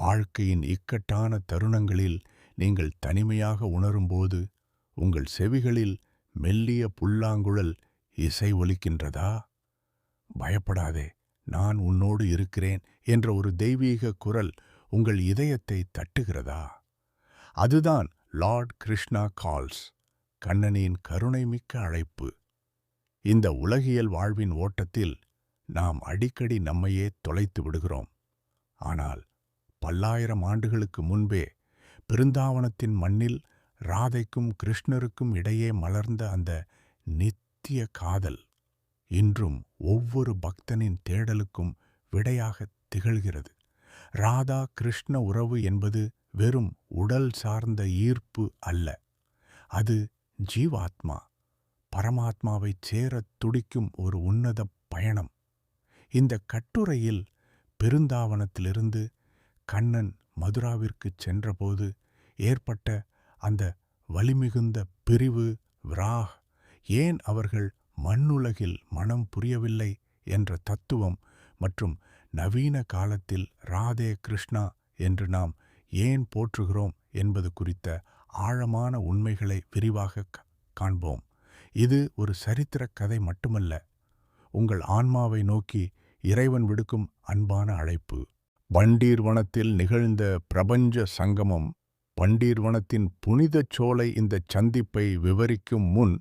வாழ்க்கையின் இக்கட்டான தருணங்களில் நீங்கள் தனிமையாக உணரும்போது உங்கள் செவிகளில் மெல்லிய புல்லாங்குழல் இசை ஒலிக்கின்றதா? பயப்படாதே, நான் உன்னோடு இருக்கிறேன் என்ற ஒரு தெய்வீக குரல் உங்கள் இதயத்தை தட்டுகிறதா? அதுதான் லார்ட் கிருஷ்ணா கால்ஸ், கண்ணனின் கருணைமிக்க அழைப்பு. இந்த உலகியல் வாழ்வின் ஓட்டத்தில் நாம் அடிக்கடி நம்மையே தொலைத்து விடுகிறோம். ஆனால் பல்லாயிரம் ஆண்டுகளுக்கு முன்பே பிருந்தாவனத்தின் மண்ணில் ராதைக்கும் கிருஷ்ணருக்கும் இடையே மலர்ந்த அந்த நித்திய காதல் இன்றும் ஒவ்வொரு பக்தனின் தேடலுக்கும் விடையாக திகழ்கிறது. ராதா கிருஷ்ண உறவு என்பது வெறும் உடல் சார்ந்த ஈர்ப்பு அல்ல, அது ஜீவாத்மா பரமாத்மாவைச் சேரத் துடிக்கும் ஒரு உன்னத பயணம். இந்த கட்டுரையில் பிருந்தாவனத்திலிருந்து கண்ணன் மதுராவிற்குச் சென்றபோது ஏற்பட்ட அந்த வலிமிகுந்த பிரிவு, விராக், ஏன் அவர்கள் மண்ணுலகில் மனம் புரியவில்லை என்ற தத்துவம் மற்றும் நவீன காலத்தில் ராதே கிருஷ்ணா என்று நாம் ஏன் போற்றுகிறோம் என்பது குறித்த ஆழமான உண்மைகளை விரிவாக காண்போம். இது ஒரு சரித்திர கதை மட்டுமல்ல, உங்கள் ஆன்மாவை நோக்கி இறைவன் விடுக்கும் அன்பான அழைப்பு. பண்டீர்வனத்தில் நிகழ்ந்த பிரபஞ்ச சங்கமம். பண்டீர்வனத்தின் புனிதச் சோலை இந்தச் சந்திப்பை விவரிக்கும் முன்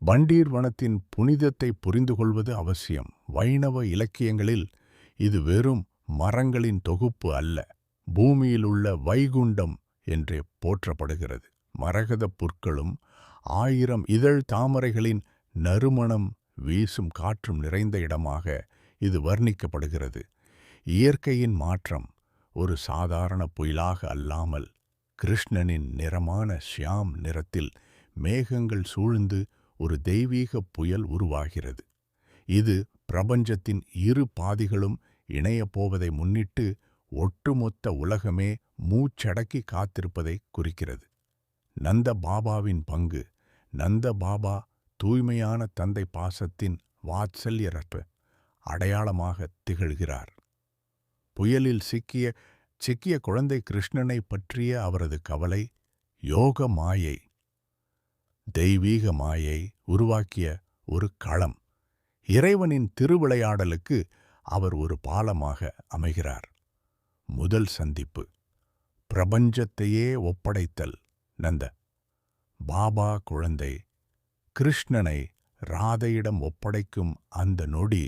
பண்டீர்வனத்தின் புனிதத்தை புரிந்து கொள்வது அவசியம். வைணவ இலக்கியங்களில் இது வெறும் மரங்களின் தொகுப்பு அல்ல, பூமியிலுள்ள வைகுண்டம் என்றே போற்றப்படுகிறது. மரகதப் புற்களும் 1000 இதழ் தாமரைகளின் நறுமணம் வீசும் காற்றும் நிறைந்த இடமாக இது வர்ணிக்கப்படுகிறது. இயற்கையின் மாற்றம் ஒரு சாதாரண புயலாக அல்லாமல் கிருஷ்ணனின் நிறமான ஷியாம் நிறத்தில் மேகங்கள் சூழ்ந்து ஒரு தெய்வீக புயல் உருவாகிறது. இது பிரபஞ்சத்தின் இரு பாதிகளும் இணையப்போவதை முன்னிட்டு ஒட்டுமொத்த உலகமே மூச்சடக்கி காத்திருப்பதை குறிக்கிறது. நந்த பாபாவின் பங்கு. நந்த பாபா தூய்மையான தந்தை பாசத்தின் வாத்சல்யரற்ப அடையாளமாக திகழ்கிறார். புயலில் சிக்கிய குழந்தை கிருஷ்ணனை பற்றிய அவரது கவலை யோக மாயை, தெய்வீக மாயை உருவாக்கிய ஒரு களம். இறைவனின் திருவிளையாடலுக்கு அவர் ஒரு பாலமாக அமைகிறார். முதல் சந்திப்பு, பிரபஞ்சத்தையே ஒப்படைத்தல். நந்த பாபா குழந்தை கிருஷ்ணனை ராதையிடம் ஒப்படைக்கும் அந்த நொடி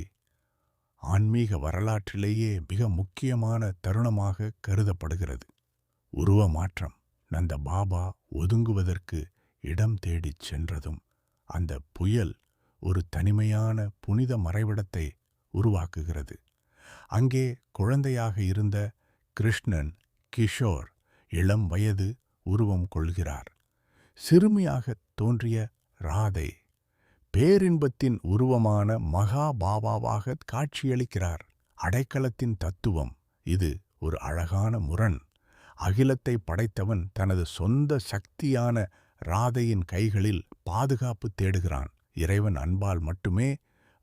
ஆன்மீக வரலாற்றிலேயே மிக முக்கியமான தருணமாக கருதப்படுகிறது. உருவ மாற்றம். நந்த பாபா ஒதுங்குவதற்கு இடம் தேடிச் சென்றதும் அந்த புயல் ஒரு தனிமையான புனித மறைவிடத்தை உருவாக்குகிறது. அங்கே குழந்தையாக இருந்த கிருஷ்ணன் கிஷோர் இளம் வயது உருவம் கொள்கிறார். சிறுமியாகத் தோன்றிய ராதை பேரின்பத்தின் உருவமான மகா பாபாவாக காட்சியளிக்கிறார். அடைக்கலத்தின் தத்துவம். இது ஒரு அழகான முரண். அகிலத்தை படைத்தவன் தனது சொந்த சக்தியான ராதையின் கைகளில் பாதுகாப்பு தேடுகிறான். இறைவன் அன்பால் மட்டுமே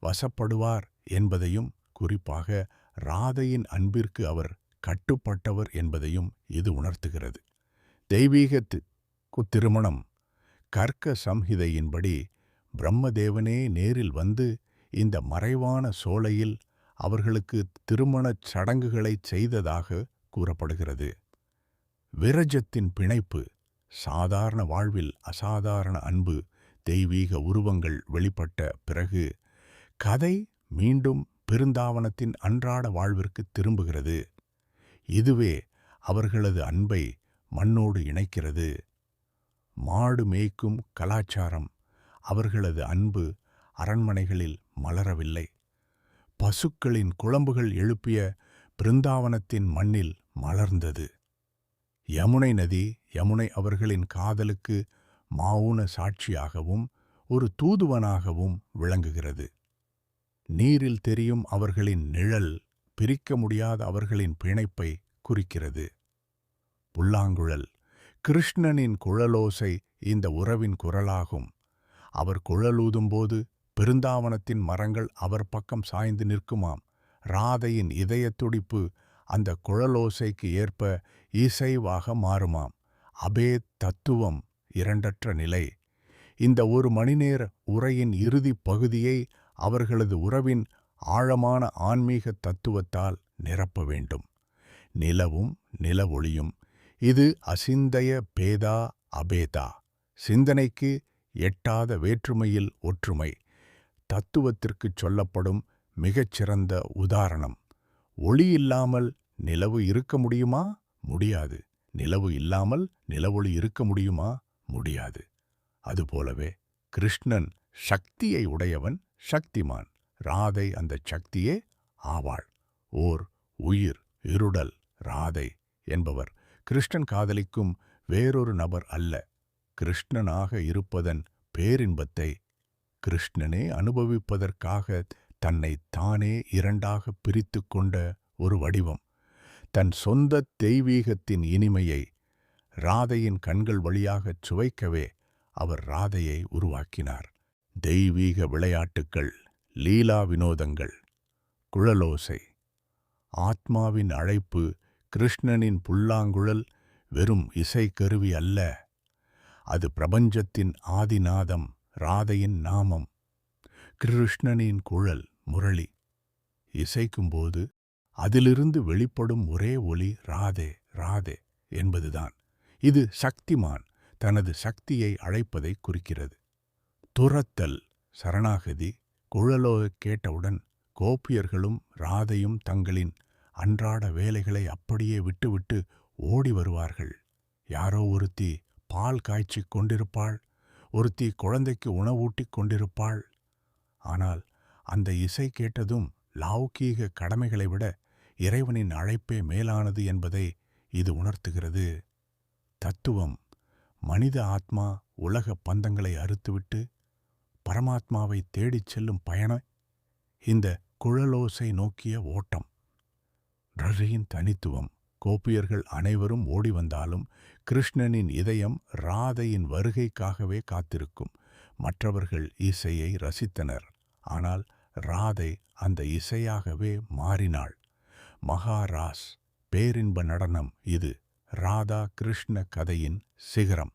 வசப்படுவார் என்பதையும், குறிப்பாக ராதையின் அன்பிற்கு அவர் கட்டுப்பட்டவர் என்பதையும் இது உணர்த்துகிறது. தெய்வீக திருமணம். கர்க்க சம்ஹிதையின்படி பிரம்மதேவனே நேரில் வந்து இந்த மறைவான சோலையில் அவர்களுக்கு திருமணச் சடங்குகளைச் செய்ததாக கூறப்படுகிறது. விரஜத்தின் பிணைப்பு. சாதாரண வாழ்வில் அசாதாரண அன்பு, தெய்வீக உருவங்கள் வெளிப்பட்ட பிறகு கதை மீண்டும் பிருந்தாவனத்தின் அன்றாட வாழ்விற்கு திரும்புகிறது. இதுவே அவர்களது அன்பை மண்ணோடு இணைக்கிறது. மாடு மேய்க்கும் கலாச்சாரம். அவர்களது அன்பு அரண்மனைகளில் மலரவில்லை. பசுக்களின் குளம்புகள் எழுப்பிய பிருந்தாவனத்தின் மண்ணில் மலர்ந்தது. யமுனை நதி. யமுனை அவர்களின் காதலுக்கு மௌன சாட்சியாகவும் ஒரு தூதுவனாகவும் விளங்குகிறது. நீரில் தெரியும் அவர்களின் நிழல் பிரிக்க முடியாத அவர்களின் பிணைப்பை குறிக்கிறது. புல்லாங்குழல். கிருஷ்ணனின் குழலோசை இந்த உறவின் குரலாகும். அவர் குழலூதும்போது பிருந்தாவனத்தின் மரங்கள் அவர் பக்கம் சாய்ந்து நிற்குமாம். ராதையின் இதயத் துடிப்பு அந்த குழலோசைக்கு ஏற்ப இசைவாக மாறுமாம். அபேத் தத்துவம், இரண்டற்ற நிலை. இந்த 1 மணிநேர உரையின் இறுதிப் பகுதியை அவர்களது உறவின் ஆழமான ஆன்மீக தத்துவத்தால் நிரப்ப வேண்டும். நிலவும் நிலவொளியும். இது அசிந்தய பேதா அபேதா. சிந்தனைக்கு எட்டாத வேற்றுமையில் ஒற்றுமை. தத்துவத்திற்குச் சொல்லப்படும் மிகச்சிறந்த உதாரணம். ஒளி இல்லாமல் நிலவு இருக்க முடியுமா? முடியாது. நிலவு இல்லாமல் நிலவொளி இருக்க முடியுமா? முடியாது. அதுபோலவே கிருஷ்ணன் சக்தியை உடையவன், சக்திமான். ராதை அந்தச் சக்தியே ஆவாள். ஓர் உயிர், இருடல். ராதை என்பவர் கிருஷ்ணன் காதலிக்கும் வேறொரு நபர் அல்ல. கிருஷ்ணனாக இருப்பதன் பேரின்பத்தை கிருஷ்ணனே அனுபவிப்பதற்காக தன்னை தானே 2ஆக பிரித்து கொண்ட ஒரு வடிவம். தன் சொந்த தெய்வீகத்தின் இனிமையை ராதையின் கண்கள் வழியாகச் சுவைக்கவே அவர் ராதையை உருவாக்கினார். தெய்வீக விளையாட்டுக்கள், லீலா வினோதங்கள், குழலோசை. ஆத்மாவின் அழைப்பு. கிருஷ்ணனின் புல்லாங்குழல் வெறும் இசைக்கருவி அல்ல. அது பிரபஞ்சத்தின் ஆதிநாதம், ராதையின் நாமம். கிருஷ்ணனின் குழல், முரளி. இசைக்கும்போது அதிலிருந்து வெளிப்படும் ஒரே ஒலி ராதே ராதே என்பதுதான். இது சக்திமான் தனது சக்தியை அழைப்பதை குறிக்கிறது. துரத்தல், சரணாகதி. குழலோ கேட்டவுடன் கோபியர்களும் ராதையும் தங்களின் அன்றாட வேலைகளை அப்படியே விட்டுவிட்டு ஓடி வருவார்கள். யாரோ ஒருத்தி பால் காய்ச்சிக் கொண்டிருப்பாள், ஒருத்தி குழந்தைக்கு உணவூட்டிக் கொண்டிருப்பாள். ஆனால் அந்த இசை கேட்டதும் லௌகீக கடமைகளை விட இறைவனின் அழைப்பே மேலானது என்பதை இது உணர்த்துகிறது. தத்துவம். மனித ஆத்மா உலக பந்தங்களை அறுத்துவிட்டு பரமாத்மாவை தேடிச் செல்லும் பயணம் இந்த குழலோசை நோக்கிய ஓட்டம். ரரியின் தனித்துவம். கோபியர்கள் அனைவரும் ஓடி வந்தாலும் கிருஷ்ணனின் இதயம் ராதையின் வருகைக்காகவே காத்திருக்கும். மற்றவர்கள் இசையை ரசித்தனர், ஆனால் ராதை அந்த இசையாகவே மாறினாள். மகாராஸ், பேரின்ப நடனம். இது ராதா கிருஷ்ண கதையின் சிகரம்.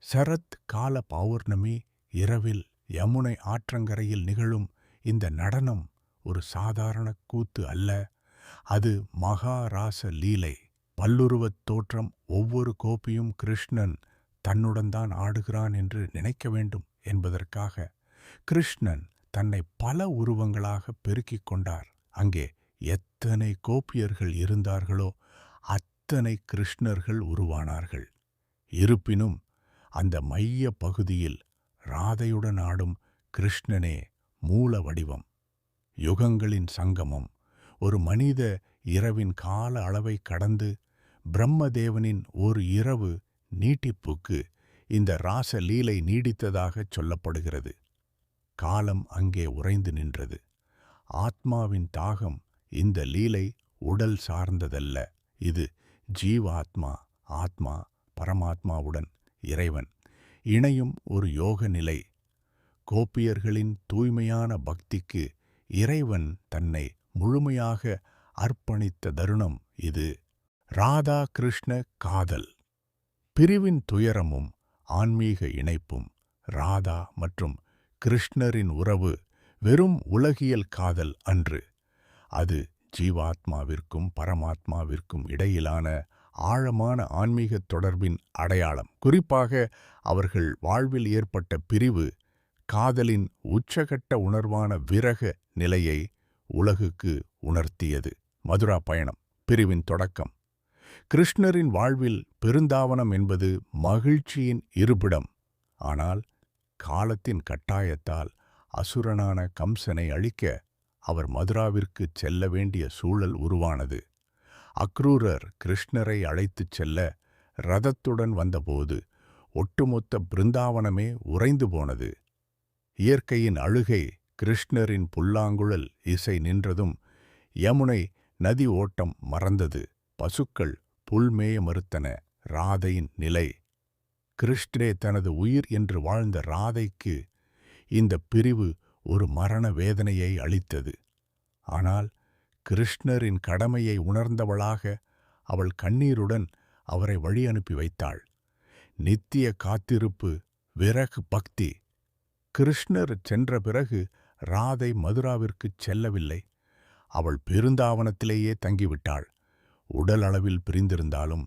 சரத் கால பௌர்ணமி இரவில் யமுனை ஆற்றங்கரையில் நிகழும் இந்த நடனம் ஒரு சாதாரண கூத்து அல்ல. அது மகாராச லீலை. பல்லுருவத் தோற்றம். ஒவ்வொரு கோபியும் கிருஷ்ணன் தன்னுடன் தான் ஆடுகிறான் என்று நினைக்க வேண்டும் என்பதற்காக கிருஷ்ணன் தன்னை பல உருவங்களாக பெருக்கிக் கொண்டார். அங்கே எத்தனை கோபியர்கள் இருந்தார்களோ அத்தனை கிருஷ்ணர்கள் உருவானார்கள். இருப்பினும் அந்த மைய பகுதியில் ராதையுடன் ஆடும் கிருஷ்ணனே மூல வடிவம். யுகங்களின் சங்கமம். ஒரு மனித இரவின் கால அளவை கடந்து பிரம்மதேவனின் ஒரு இரவு நீட்டிப்புக்கு இந்த ராச லீலை நீடித்ததாகச் சொல்லப்படுகிறது. காலம் அங்கே உறைந்து நின்றது. ஆத்மாவின் தாகம். இந்த லீலை உடல் சார்ந்ததல்ல. இது ஜீவாத்மா, ஆத்மா பரமாத்மாவுடன் இறைவன் இணையும் ஒரு யோக நிலை. கோபியர்களின் தூய்மையான பக்திக்கு இறைவன் தன்னை முழுமையாக அர்ப்பணித்த தருணம் இது. ராதா கிருஷ்ண காதல். பிரிவின் துயரமும் ஆன்மீக இணைப்பும். ராதா மற்றும் கிருஷ்ணரின் உறவு வெறும் உலகியல் காதல் அன்று. அது ஜீவாத்மாவிற்கும் பரமாத்மாவிற்கும் இடையிலான ஆழமான ஆன்மீகத் தொடர்பின் அடையாளம். குறிப்பாக அவர்கள் வாழ்வில் ஏற்பட்ட பிரிவு காதலின் உச்சகட்ட உணர்வான விரக நிலையை உலகுக்கு உணர்த்தியது. மதுரா பயணம். பிரிவின் தொடக்கம். கிருஷ்ணரின் வாழ்வில் பெருந்தாவனம் என்பது மகிழ்ச்சியின் இருப்பிடம். ஆனால் காலத்தின் கட்டாயத்தால் அசுரனான கம்சனை அழிக்க அவர் மதுராவிற்குச் செல்ல வேண்டிய சூழல் உருவானது. அக்ரூரர் கிருஷ்ணரை அழைத்துச் செல்ல ரதத்துடன் வந்தபோது ஒட்டுமொத்த பிருந்தாவனமே உறைந்து போனது. இயற்கையின் அழுகை. கிருஷ்ணரின் புல்லாங்குழல் இசை நின்றதும் யமுனை நதி ஓட்டம் மறந்தது. பசுக்கள் புல்மேய மறுத்தன. ராதையின் நிலை. கிருஷ்ணரே தனது உயிர் என்று வாழ்ந்த ராதைக்கு இந்த பிரிவு ஒரு மரண வேதனையை அளித்தது. ஆனால் கிருஷ்ணரின் கடமையை உணர்ந்தவளாக அவள் கண்ணீருடன் அவரை வழி அனுப்பி வைத்தாள். நித்திய காத்திருப்பு, விரகு பக்தி. கிருஷ்ணர் சென்ற பிறகு ராதை மதுராவிற்குச் செல்லவில்லை. அவள் பெருந்தாவனத்திலேயே தங்கிவிட்டாள். உடல் அளவில் பிரிந்திருந்தாலும்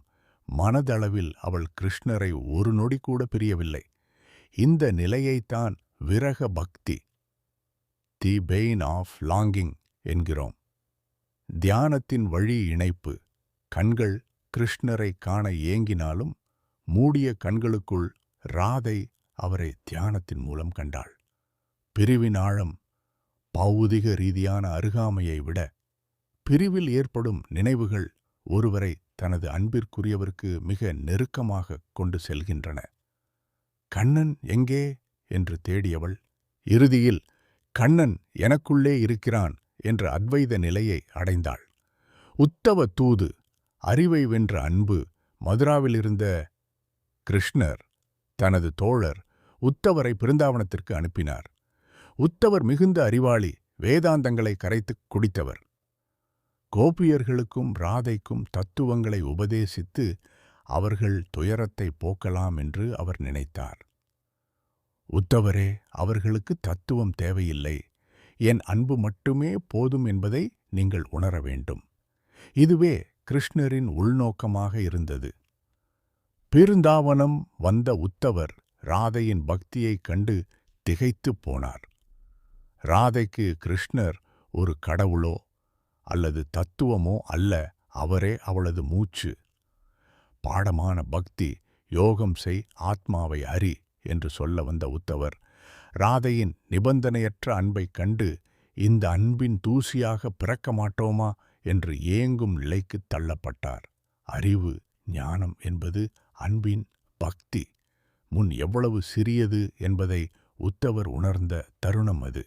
மனதளவில் அவள் கிருஷ்ணரை ஒரு நொடி கூட பிரியவில்லை. இந்த நிலையைத்தான் விரக பக்தி, தி பெயின் ஆஃப் லாங்கிங் என்கிறோம். தியானத்தின் வழி இணைப்பு. கண்கள் கிருஷ்ணரை காண ஏங்கினாலும் மூடிய கண்களுக்குள் ராதை அவரை தியானத்தின் மூலம் கண்டாள். பிரிவின் ஆழம் பௌதிக ரீதியான அருகாமையை விட பிரிவில் ஏற்படும் நினைவுகள் ஒருவரை தனது அன்பிற்குரியவருக்கு மிக நெருக்கமாக கொண்டு செல்கின்றன. கண்ணன் எங்கே என்று தேடியவள் இறுதியில் கண்ணன் எனக்குள்ளே இருக்கிறான் என்ற அத்வைத நிலையை அடைந்தாள். உத்தவ தூது, அறிவை வென்ற அன்பு. மதுராவிலிருந்த கிருஷ்ணர் தனது தோழர் உத்தவரை பிருந்தாவனத்திற்கு அனுப்பினார். உத்தவர் மிகுந்த அறிவாளி, வேதாந்தங்களை கரைத்துக் குடித்தவர். கோபியர்களுக்கும் ராதைக்கும் தத்துவங்களை உபதேசித்து அவர்கள் துயரத்தை போக்கலாம் என்று அவர் நினைத்தார். உத்தவரே, அவர்களுக்கு தத்துவம் தேவையில்லை, என் அன்பு மட்டுமே போதும் என்பதை நீங்கள் உணர வேண்டும். இதுவே கிருஷ்ணரின் உள்நோக்கமாக இருந்தது. பிருந்தாவனம் வந்த உத்தவர் ராதையின் பக்தியைக் கண்டு திகைத்துப் போனார். ராதைக்கு கிருஷ்ணர் ஒரு கடவுளோ அல்லது தத்துவமோ அல்ல, அவரே அவளது மூச்சு. பாடமான பக்தி, யோகம் செய், ஆத்மாவை அறி என்று சொல்ல வந்த உத்தவர் ராதையின் நிபந்தனையற்ற அன்பைக் கண்டு இந்த அன்பின் தூசியாக பிறக்க மாட்டோமா என்று ஏங்கும் நிலைக்குத் தள்ளப்பட்டார். அறிவு, ஞானம் என்பது அன்பின் பக்தி முன் எவ்வளவு சிறியது என்பதை உத்தவர் உணர்ந்த தருணம் அது.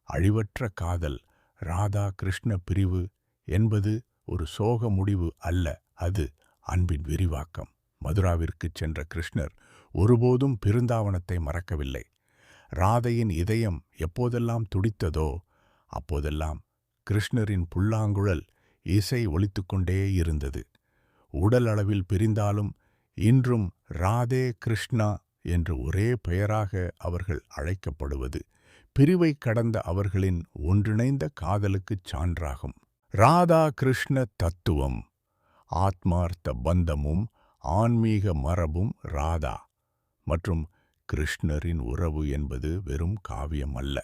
அழிவற்ற காதல், ராதா கிருஷ்ண பிரிவு என்பது ஒரு சோக முடிவு அல்ல, அது அன்பின் விரிவாக்கம். மதுராவிற்குச் சென்ற கிருஷ்ணர் ஒருபோதும் பிருந்தாவனத்தை மறக்கவில்லை. ராதையின் இதயம் எப்போதெல்லாம் துடித்ததோ அப்போதெல்லாம் கிருஷ்ணரின் புல்லாங்குழல் இசை ஒலித்துக்கொண்டே இருந்தது. உடல் அளவில் பிரிந்தாலும் இன்றும் ராதே கிருஷ்ணா என்று ஒரே பெயராக அவர்கள் அழைக்கப்படுவது பிரிவை கடந்த அவர்களின் ஒன்றிணைந்த காதலுக்குச் சான்றாகும். ராதா கிருஷ்ண தத்துவம், ஆத்மார்த்த பந்தமும் ஆன்மீக மரபும். ராதா மற்றும் கிருஷ்ணரின் உறவு என்பது வெறும் காவியம் அல்ல,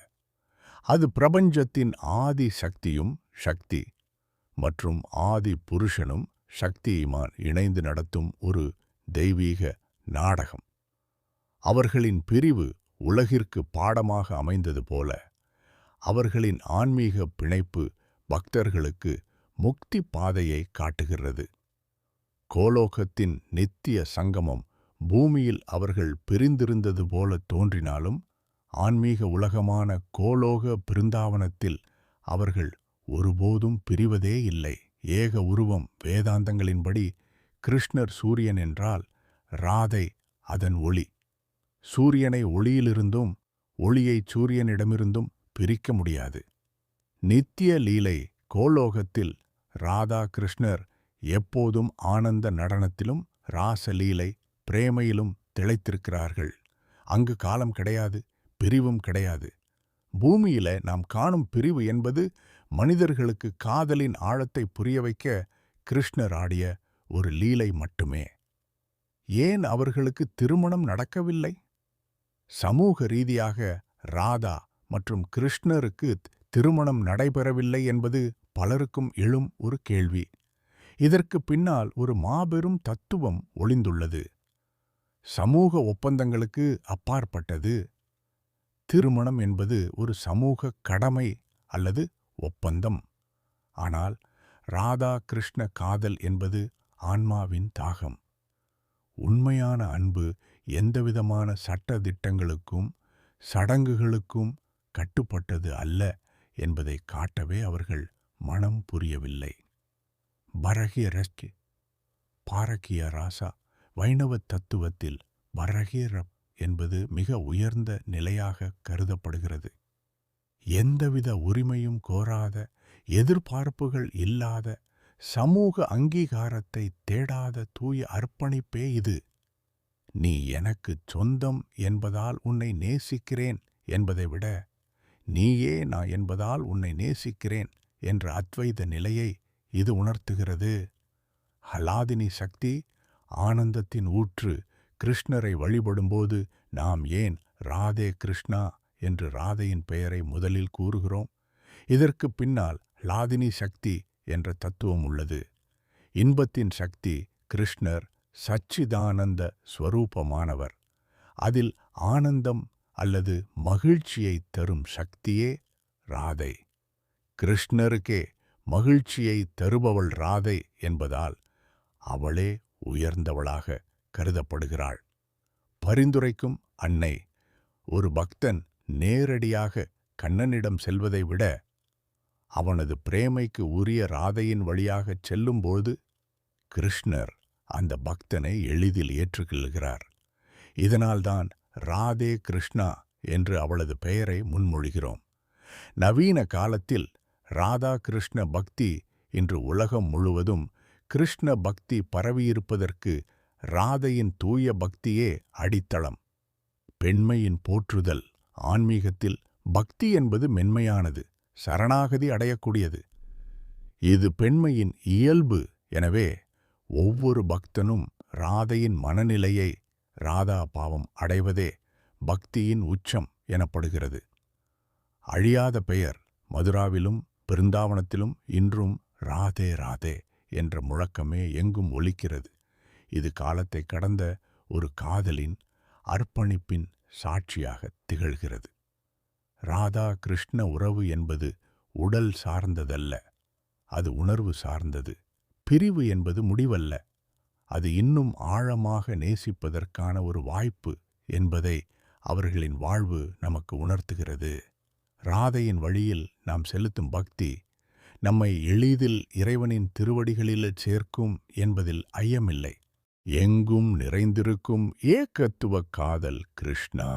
அது பிரபஞ்சத்தின் ஆதி சக்தியும் சக்தி மற்றும் ஆதி புருஷனும் சக்தியுமான் இணைந்து நடத்தும் ஒரு தெய்வீக நாடகம். அவர்களின் பிரிவு உலகிற்கு பாடமாக அமைந்தது போல அவர்களின் ஆன்மீக பிணைப்பு பக்தர்களுக்கு முக்தி பாதையை காட்டுகிறது. கோலோகத்தின் நித்திய சங்கமம் பூமியில் அவர்கள் பிரிந்திருந்தது போல தோன்றினாலும் ஆன்மீக உலகமான கோலோக பிருந்தாவனத்தில் அவர்கள் ஒருபோதும் பிரிவதே இல்லை. ஏக உருவம். வேதாந்தங்களின்படி கிருஷ்ணர் சூரியன் என்றால் ராதை அதன் ஒளி. சூரியனை ஒளியிலிருந்தும் ஒளியை சூரியனிடமிருந்தும் பிரிக்க முடியாது. நித்திய லீலை கோலோகத்தில் ராதா கிருஷ்ணர் எப்போதும் ஆனந்த நடனத்திலும் ராசலீலை பிரேமையிலும் திளைத்திருக்கிறார்கள். அங்கு காலம் கிடையாது, பிரிவும் கிடையாது. பூமியில நாம் காணும் பிரிவு என்பது மனிதர்களுக்கு காதலின் ஆழத்தை புரிய வைக்க கிருஷ்ணர் ஆடிய ஒரு லீலை மட்டுமே. ஏன் அவர்களுக்கு திருமணம் நடக்கவில்லை? சமூக ரீதியாக ராதா மற்றும் கிருஷ்ணருக்கு திருமணம் நடைபெறவில்லை என்பது பலருக்கும் எழும் ஒரு கேள்வி. இதற்கு பின்னால் ஒரு மாபெரும் தத்துவம் ஒளிந்துள்ளது. சமூக ஒப்பந்தங்களுக்கு அப்பாற்பட்டது. திருமணம் என்பது ஒரு சமூக கடமை அல்லது ஒப்பந்தம். ஆனால் ராதா கிருஷ்ண காதல் என்பது ஆன்மாவின் தாகம். உண்மையான அன்பு எந்தவிதமான சட்டதிட்டங்களுக்கும் சடங்குகளுக்கும் கட்டுப்பட்டது அல்ல என்பதை காட்டவே அவர்கள் மனம் புரியவில்லை. பரகிய ரஸ்கி பாரகிய ராசா. வைணவ தத்துவத்தில் பரகிய ரப் என்பது மிக உயர்ந்த நிலையாக கருதப்படுகிறது. எந்தவித உரிமையும் கோராத எதிர்பார்ப்புகள் இல்லாத, சமூக அங்கீகாரத்தை தேடாத தூய அர்ப்பணிப்பே இது. நீ எனக்குச் சொந்தம் என்பதால் உன்னை நேசிக்கிறேன் என்பதை விட, நீயே நான் என்பதால் உன்னை நேசிக்கிறேன் என்ற அத்வைத நிலையை இது உணர்த்துகிறது. ஹலாதினி சக்தி, ஆனந்தத்தின் ஊற்று. கிருஷ்ணரை வழிபடும்போது நாம் ஏன் ராதே கிருஷ்ணா என்று ராதையின் பெயரை முதலில் கூறுகிறோம்? இதற்கு பின்னால் ஹலாதினி சக்தி என்ற தத்துவம் உள்ளது. இன்பத்தின் சக்தி. கிருஷ்ணர் சச்சிதானந்த ஸ்வரூபமானவர். அதில் ஆனந்தம் அல்லது மகிழ்ச்சியைத் தரும் சக்தியே ராதை. கிருஷ்ணருக்கே மகிழ்ச்சியை தருபவள் ராதை என்பதால் அவளே உயர்ந்தவளாக கருதப்படுகிறாள். பரிந்துரைக்கும் அன்னை. ஒரு பக்தன் நேரடியாக கண்ணனிடம் செல்வதை விட அவனது பிரேமைக்கு உரிய ராதையின் வழியாகச் செல்லும்போது கிருஷ்ணர் அந்த பக்தனை எளிதில் ஏற்றுக்கொள்கிறார். இதனால்தான் ராதே கிருஷ்ணா என்று அவளது பெயரை முன்மொழிகிறோம். நவீன காலத்தில் ராதா கிருஷ்ண பக்தி இன்று உலகம் முழுவதும் கிருஷ்ண பக்தி பரவியிருப்பதற்கு ராதையின் தூய பக்தியே அடித்தளம். பெண்மையின் போற்றுதல். ஆன்மீகத்தில் பக்தி என்பது மென்மையானது, சரணாகதி அடையக்கூடியது. இது பெண்மையின் இயல்பு. எனவே ஒவ்வொரு பக்தனும் ராதையின் மனநிலையை, ராதா பாவம் அடைவதே பக்தியின் உச்சம் எனப்படுகிறது. அழியாத பெயர். மதுராவிலும் பிருந்தாவனத்திலும் இன்றும் ராதே ராதே என்ற முழக்கமே எங்கும் ஒலிக்கிறது. இது காலத்தை கடந்த ஒரு காதலின், அர்ப்பணிப்பின் சாட்சியாக திகழ்கிறது. ராதா கிருஷ்ண உறவு என்பது உடல் சார்ந்ததல்ல, அது உணர்வு சார்ந்தது. பிரிவு என்பது முடிவல்ல, அது இன்னும் ஆழமாக நேசிப்பதற்கான ஒரு வாய்ப்பு என்பதை அவர்களின் வாழ்வு நமக்கு உணர்த்துகிறது. ராதையின் வழியில் நாம் செலுத்தும் பக்தி நம்மை எளிதில் இறைவனின் திருவடிகளில் சேர்க்கும் என்பதில் ஐயமில்லை. எங்கும் நிறைந்திருக்கும் ஏகத்துவ காதல் கிருஷ்ணா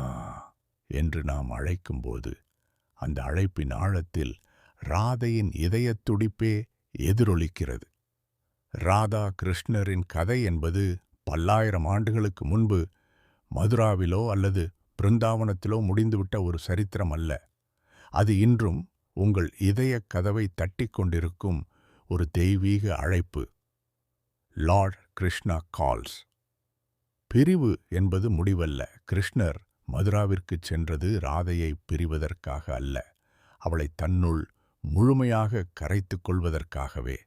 என்று நாம் அழைக்கும்போது அந்த அழைப்பின் ஆழத்தில் ராதையின் இதயத் துடிப்பே எதிரொலிக்கிறது. ராதா கிருஷ்ணரின் கதை என்பது பல்லாயிரம் ஆண்டுகளுக்கு முன்பு மதுராவிலோ அல்லது பிருந்தாவனத்திலோ முடிந்துவிட்ட ஒரு சரித்திரம் அல்ல. அது இன்றும் உங்கள் இதயக் கதவை தட்டிக் கொண்டிருக்கும் ஒரு தெய்வீக அழைப்பு. Lord Krishna calls. பிரிவு என்பது முடிவல்ல. கிருஷ்ணர் மதுராவிற்குச் சென்றது ராதையை பிரிவதற்காக அல்ல, அவளை தன்னுள் முழுமையாக கரைத்து கொள்வதற்காகவே.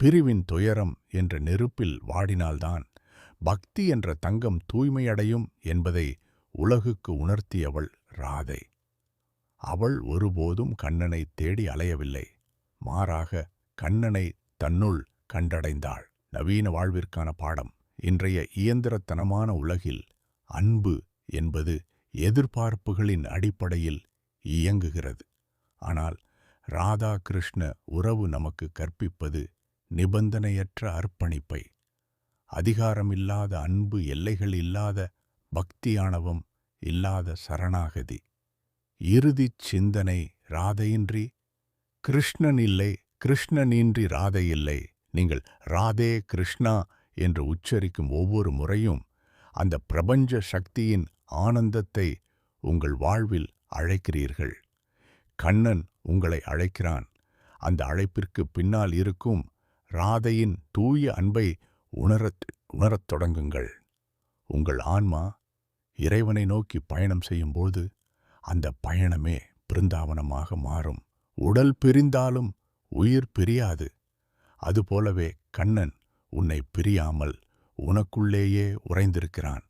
பிரிவின் துயரம் என்ற நெருப்பில் வாடினால்தான் பக்தி என்ற தங்கம் தூய்மையடையும் என்பதை உலகுக்கு உணர்த்தியவள் ராதை. அவள் ஒருபோதும் கண்ணனை தேடி அலையவில்லை, மாறாக கண்ணனை தன்னுள் கண்டடைந்தாள். நவீன வாழ்விற்கான பாடம். இன்றைய இயந்திரத்தனமான உலகில் அன்பு என்பது எதிர்பார்ப்புகளின் அடிப்படையில் இயங்குகிறது. ஆனால் ராதா கிருஷ்ண உறவு நமக்கு கற்பிப்பது நிபந்தனையற்ற அர்ப்பணிப்பை. அதிகாரமில்லாத அன்பு, எல்லைகள் இல்லாத பக்தியானவம் இல்லாத சரணாகதி. இறுதிச் சிந்தனை. ராதையின்றி கிருஷ்ணன் இல்லை, கிருஷ்ணனின்றி ராதை இல்லை. நீங்கள் ராதே கிருஷ்ணா என்று உச்சரிக்கும் ஒவ்வொரு முறையும் அந்த பிரபஞ்ச சக்தியின் ஆனந்தத்தை உங்கள் வாழ்வில் அழைக்கிறீர்கள். கண்ணன் உங்களை அழைக்கிறான். அந்த அழைப்பிற்கு பின்னால் இருக்கும் ராதையின் தூய அன்பை உணரத் தொடங்குங்கள். உங்கள் ஆன்மா இறைவனை நோக்கி பயணம் செய்யும்போது அந்த பயணமே பிருந்தாவனமாக மாறும். உடல் பிரிந்தாலும் உயிர் பிரியாது. அதுபோலவே கண்ணன் உன்னை பிரியாமல் உனக்குள்ளேயே உறைந்திருக்கிறான்.